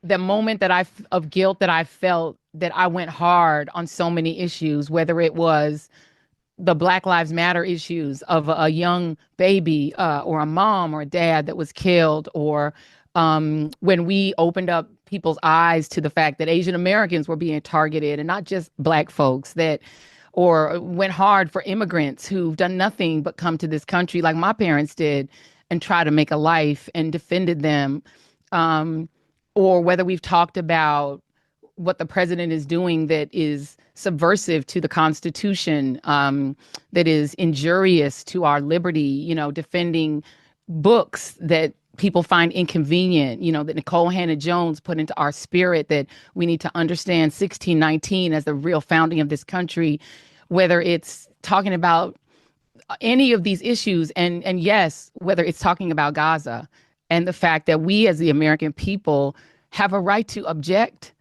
the moment that of guilt that I felt that I went hard on so many issues, whether it was the Black Lives Matter issues of a young baby or a mom or a dad that was killed, or when we opened up people's eyes to the fact that Asian Americans were being targeted and not just Black folks, that or went hard for immigrants who've done nothing but come to this country like my parents did and try to make a life and defended them. Um, or whether we've talked about what the president is doing that is subversive to the Constitution, that is injurious to our liberty, defending books that people find inconvenient, that Nicole Hannah-Jones put into our spirit, that we need to understand 1619 as the real founding of this country, whether it's talking about any of these issues. And yes, whether it's talking about Gaza and the fact that we as the American people have a right to object,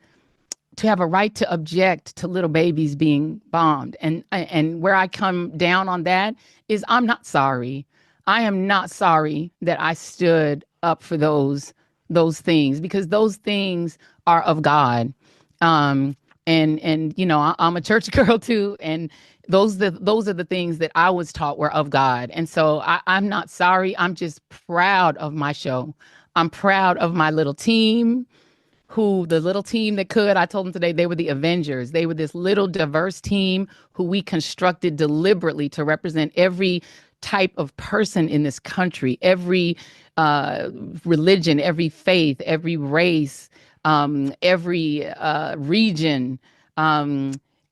to little babies being bombed. And where I come down on that is I'm not sorry. I am not sorry that I stood up for those things, because those things are of God. I'm a church girl too, and those are the things that I was taught were of God. And so I'm not sorry. I'm just proud of my show. I'm proud of my little team. The little team that could, I told them today, they were the Avengers. They were this little diverse team who we constructed deliberately to represent every type of person in this country, every religion, every faith, every race, every region,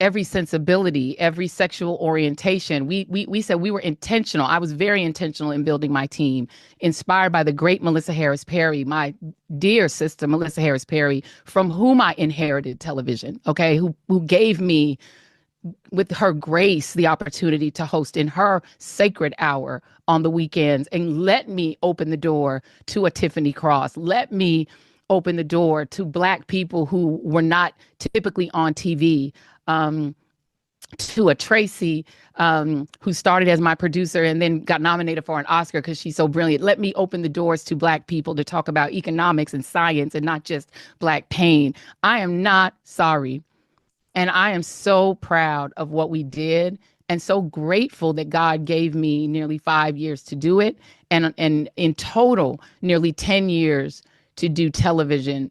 every sensibility, every sexual orientation. We said we were intentional. I was very intentional in building my team, inspired by the great Melissa Harris Perry, my dear sister Melissa Harris Perry, from whom I inherited television, okay, who gave me, with her grace, the opportunity to host in her sacred hour on the weekends, and let me open the door to a Tiffany Cross. Let me open the door to Black people who were not typically on TV. To a Tracy, who started as my producer and then got nominated for an Oscar because she's so brilliant. Let me open the doors to Black people to talk about economics and science and not just Black pain. I am not sorry. And I am so proud of what we did, and so grateful that God gave me nearly 5 years to do it. And in total, nearly 10 years to do television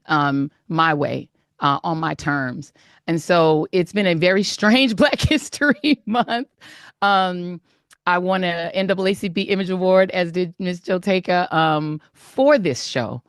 my way, on my terms. And so it's been a very strange Black History Month. I won a NAACP Image Award, as did Ms. Joteka, for this show.